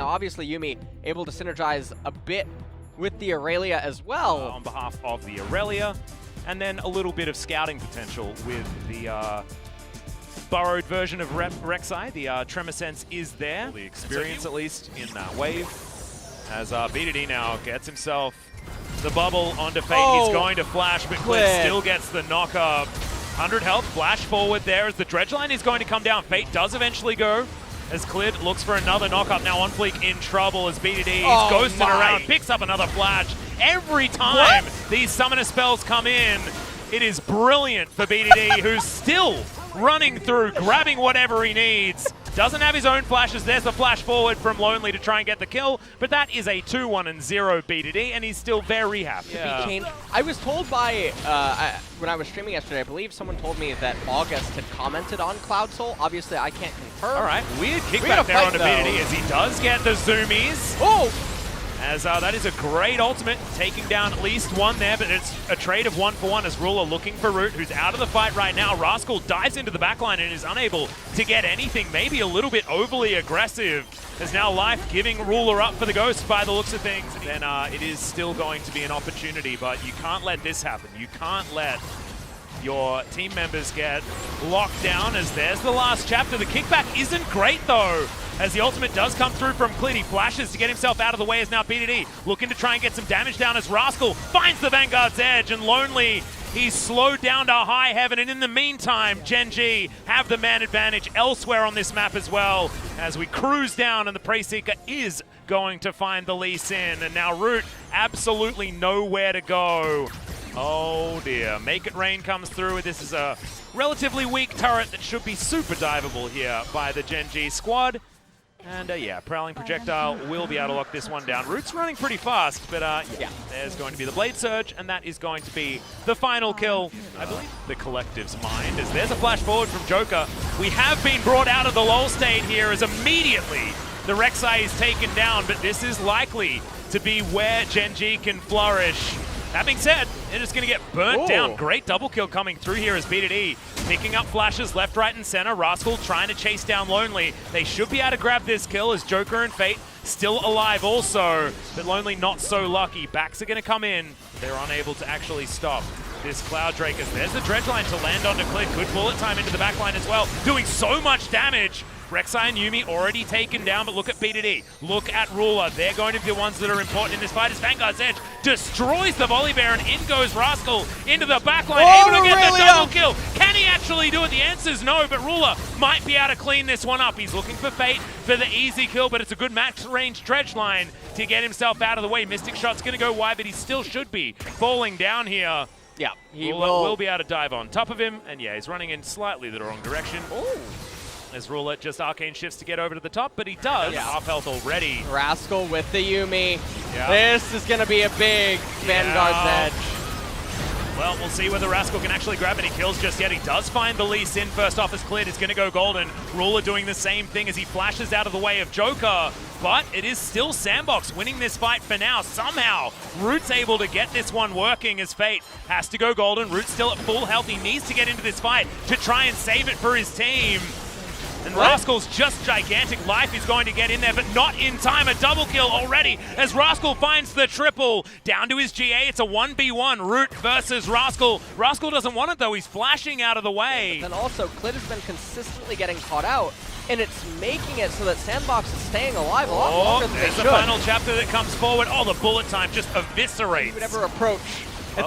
Now, obviously, Yuumi able to synergize a bit with the Aurelia as well. On behalf of the Aurelia, and then a little bit of scouting potential with the burrowed version of Rek'Sai. The Tremor Sense is there. The experience, at least, in that wave. As BDD now gets himself the bubble onto Fate. He's going to flash, but Clid still gets the knock-up. 100 health, flash forward there as the dredge line is going to come down. Fate does eventually go as Clid looks for another knock-up. Now OnFleek in trouble as BDD is ghosting around, picks up another flash. Every time these summoner spells come in, it is brilliant for BDD, who's still running through, grabbing whatever he needs. Doesn't have his own flashes. There's the flash forward from Lonely to try and get the kill, but that is a 2-1-0 BDD, and he's still very happy. Yeah. I was told by, when I was streaming yesterday, I believe someone told me that August had commented on Cloud Soul. Obviously, I can't confirm. All right, weird kickback there onto BDD as he does get the zoomies. Oh! As that is a great ultimate, taking down at least one there, but it's a trade of 1-for-1 as Ruler looking for Root, who's out of the fight right now. Rascal dives into the backline and is unable to get anything, maybe a little bit overly aggressive, as now Life giving Ruler up for the Ghost by the looks of things. Then it is still going to be an opportunity, but you can't let this happen. You can't let your team members get locked down, as there's the last chapter. The kickback isn't great though, as the ultimate does come through from Clid. He flashes to get himself out of the way as now BDD looking to try and get some damage down as Rascal finds the Vanguard's edge, and Lonely, he's slowed down to high heaven. And in the meantime, Gen G have the man advantage elsewhere on this map as well, as we cruise down and the Prey Seeker is going to find the Lee Sin. And now Root absolutely nowhere to go. Oh dear, Make It Rain comes through. This is a relatively weak turret that should be super diveable here by the Gen G squad. And yeah, Prowling Projectile will be able to lock this one down. Root's running pretty fast, but yeah, there's going to be the Blade Surge, and that is going to be the final kill. I believe the collective's mind, as there's a flash forward from Joker. We have been brought out of the lull state here, as immediately the Rek'Sai is taken down, but this is likely to be where Gen G can flourish. That being said, they're just going to get burnt down. Great double kill coming through here as BDD picking up flashes left, right, and center. Rascal trying to chase down Lonely. They should be able to grab this kill as Joker and Fate still alive also, but Lonely not so lucky. Backs are going to come in. They're unable to actually stop this Cloud Drake, as there's the dredge line to land onto Clid. Good bullet time into the back line as well, doing so much damage. Rek'Sai and Yuumi already taken down, but look at BDD. Look at Ruler. They're going to be the ones that are important in this fight as Vanguard's Edge destroys the Volley Bear, and in goes Rascal into the backline, able to get the double kill. Can he actually do it? The answer's no, but Ruler might be able to clean this one up. He's looking for Fate for the easy kill, but it's a good max-range dredge line to get himself out of the way. Mystic Shot's going to go wide, but he still should be falling down here. Yeah, he will be able to dive on top of him, and yeah, he's running in slightly the wrong direction. Ooh. As Ruler just arcane shifts to get over to the top, but he does. Half health already. Rascal with the Yuumi. This is going to be a big Vanguard's Edge. Well, we'll see whether Rascal can actually grab any kills just yet. He does find the Lee Sin first off as Clid is going to go golden. Ruler doing the same thing as he flashes out of the way of Joker. But it is still Sandbox winning this fight for now. Somehow, Root's able to get this one working as Fate has to go golden. Root's still at full health. He needs to get into this fight to try and save it for his team. And Rascal's just gigantic. Life is going to get in there, but not in time. A double kill already as Rascal finds the triple. Down to his GA, it's a 1v1. Root versus Rascal. Rascal doesn't want it though, he's flashing out of the way. And also, Clid has been consistently getting caught out, and it's making it so that Sandbox is staying alive a lot longer than they should. There's the final chapter that comes forward. Oh, the bullet time just eviscerates. He would ever approach.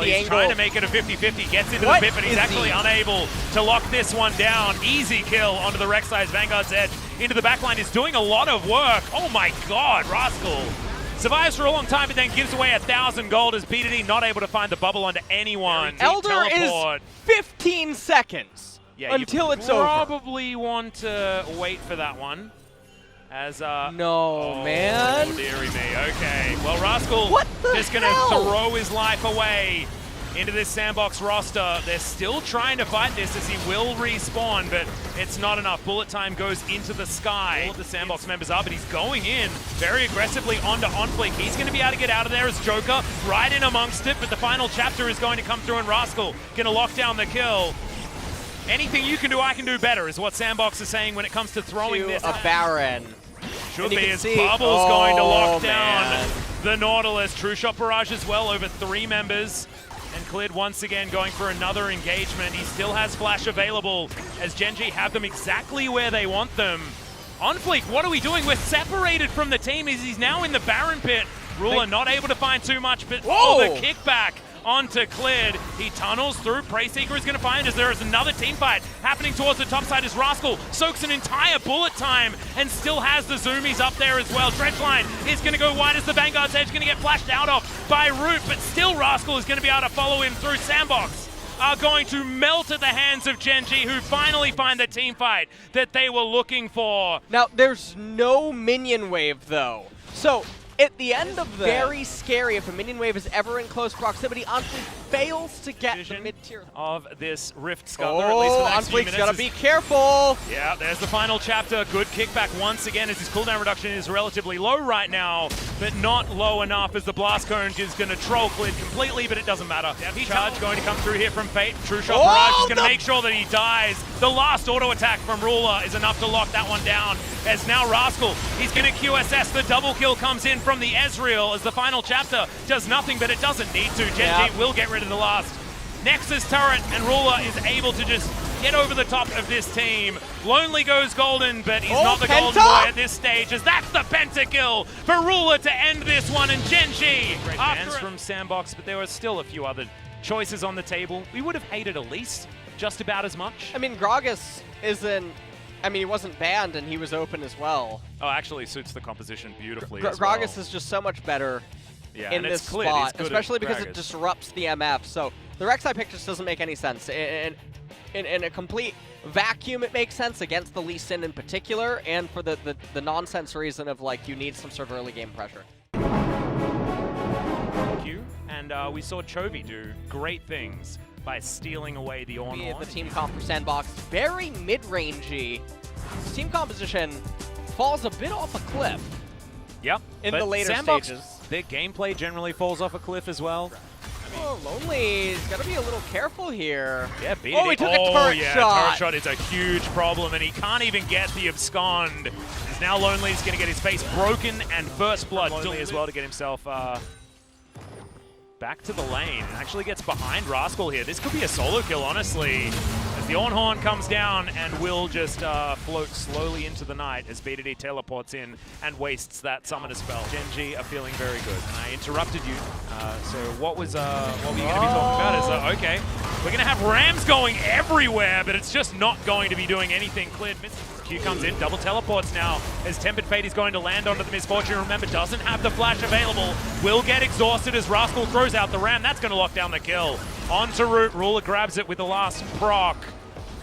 He's trying to make it a 50-50, gets into the pit, but he's actually unable to lock this one down. Easy kill onto the Rek'Sai's Vanguard's Edge. Into the backline is doing a lot of work. Oh my god, Rascal survives for a long time, but then gives away 1,000 gold as BDD not able to find the bubble onto anyone. Elder is 15 seconds until it's over. Probably want to wait for that one. As no, man. Oh, dearie me. Okay. Well, Rascal just going to throw his life away into this Sandbox roster. They're still trying to fight this as he will respawn, but it's not enough. Bullet time goes into the sky. All of the Sandbox members are, but he's going in very aggressively onto OnFleek. He's going to be able to get out of there as Joker right in amongst it, but the final chapter is going to come through and Rascal going to lock down the kill. Anything you can do, I can do better, is what Sandbox is saying when it comes to throwing this. A Baron. should be as Bubble's going to lock down the Nautilus. True Shot Barrage as well, over 3 members. And Clid once again going for another engagement. He still has Flash available as Gen.G have them exactly where they want them. OnFleek, what are we doing? We're separated from the team as he's now in the Baron pit. Ruler not able to find too much, but the kickback onto Clid. He tunnels through. Prey Seeker is going to find as there is another team fight happening towards the top side as Rascal soaks an entire bullet time and still has the zoomies up there as well. Dredgeline is going to go wide as the Vanguard's edge, going to get flashed out of by Root, but still Rascal is going to be able to follow him through. Sandbox are going to melt at the hands of Gen.G, who finally find the team fight that they were looking for. Now, there's no minion wave, though. So, at the end of very scary if a minion wave is ever in close proximity. OnFleek fails to get the mid-tier of this Rift Scuttler, at least for the next few minutes. OnFleek's gotta be careful. Yeah, there's the final chapter. Good kickback once again as his cooldown reduction is relatively low right now, but not low enough as the Blast Cone is going to troll Clid completely, but it doesn't matter. Depth charge going to come through here from Fate. True Shot Barrage is going to make sure that he dies. The last auto attack from Ruler is enough to lock that one down. As now Rascal, he's going to QSS. The double kill comes in from the Ezreal as the final chapter does nothing, but it doesn't need to. Gen.G will get rid of the last Nexus turret, and Ruler is able to just get over the top of this team. Lonely goes golden, but he's not the golden boy at this stage, as that's the pentakill for Ruler to end this one, and Gen.G. Great fans from Sandbox, but there were still a few other choices on the table. We would have hated Elise just about as much. I mean, Gragas isn't... I mean, he wasn't banned, and he was open as well. Oh, actually suits the composition beautifully as Gragas is just so much better in this spot, especially because it disrupts the MF. So the Rek'Sai pick just doesn't make any sense. In a complete vacuum, it makes sense against the Lee Sin in particular, and for the nonsense reason of, like, you need some sort of early game pressure. And we saw Chovy do great things by stealing away the Ornn. The team comp for Sandbox, very mid-rangey. Team composition falls a bit off a cliff. Yep. In the later Sandbox, stages. Their gameplay generally falls off a cliff as well. Lonely's got to be a little careful here. Yeah, beat he took a turret shot. Turret shot is a huge problem, and he can't even get the abscond. As now Lonely's going to get his face broken and first blood Lonely as well to get himself back to the lane. Actually gets behind Rascal here. This could be a solo kill, honestly. As the Ornn comes down and will just float slowly into the night as BDD teleports in and wastes that summoner spell. Gen.G are feeling very good. And I interrupted you. So what were you going to be talking about? Okay, we're going to have Rams going everywhere, but it's just not going to be doing anything. Clid Q comes in, double teleports now as Tempered Fate is going to land onto the Misfortune. Remember, doesn't have the flash available. Will get exhausted as Rascal throws out the Ram. That's going to lock down the kill. Onto Root. Ruler grabs it with the last proc.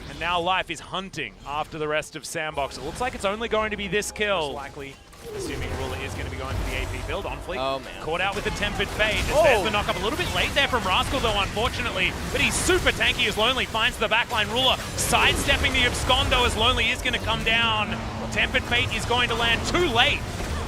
And now Life is hunting after the rest of Sandbox. It looks like it's only going to be this kill. Likely, assuming Ruler is going to be going for the AP build. OnFleek caught out with the Tempered Fate. There's the knock-up. A little bit late there from Rascal, though, unfortunately. But he's super tanky as Lonely finds the backline. Ruler sidestepping the Abscondo as Lonely is going to come down. Tempered Fate is going to land too late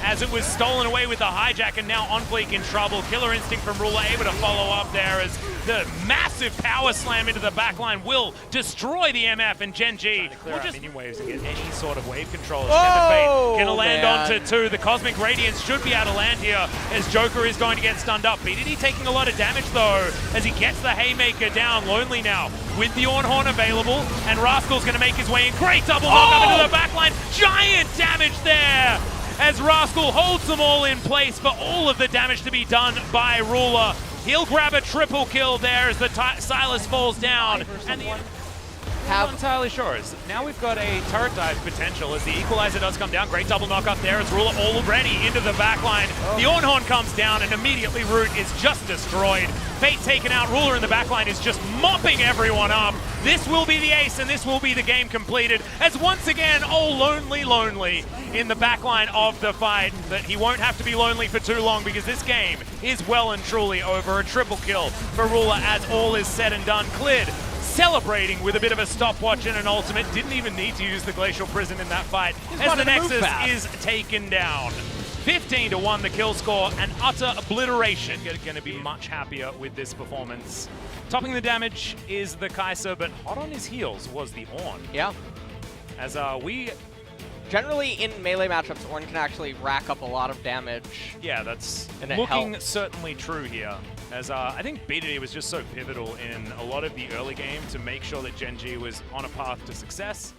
as it was stolen away with the hijack, and now OnFleek in trouble. Killer Instinct from Ruler able to follow up there as the massive power slam into the backline will destroy the MF, and Gen.G will just minion waves and get any sort of wave control. Tempered Fate gonna land onto 2. The Cosmic Radiance should be able to land here as Joker is going to get stunned up. BDD taking a lot of damage though as he gets the Haymaker down. Lonely now with the Ornn available, and Rascal's gonna make his way in. Great double knock up into the backline. Giant damage there as Rascal holds them all in place for all of the damage to be done by Ruler. He'll grab a triple kill there as the Silas falls down. And I'm not entirely sure. Now we've got a turret dive potential as the Equalizer does come down. Great double knock up there as Ruler already into the backline. The Ornn comes down and immediately Root is just destroyed. Fate taken out. Ruler in the backline is just mopping everyone up. This will be the ace and this will be the game completed as once again, Lonely in the backline of the fight. But he won't have to be lonely for too long because this game is well and truly over. A triple kill for Ruler as all is said and done. Clid celebrating with a bit of a stopwatch and an ultimate. Didn't even need to use the Glacial Prison in that fight as the Nexus is taken down. 15-1 the kill score, and utter obliteration. Going to be much happier with this performance. Topping the damage is the Kai'Sa, but hot on his heels was the Ornn. Yeah. As we Generally, in melee matchups, Ornn can actually rack up a lot of damage. Yeah, that's and looking certainly true here. As I think BDD was just so pivotal in a lot of the early game to make sure that Gen G was on a path to success.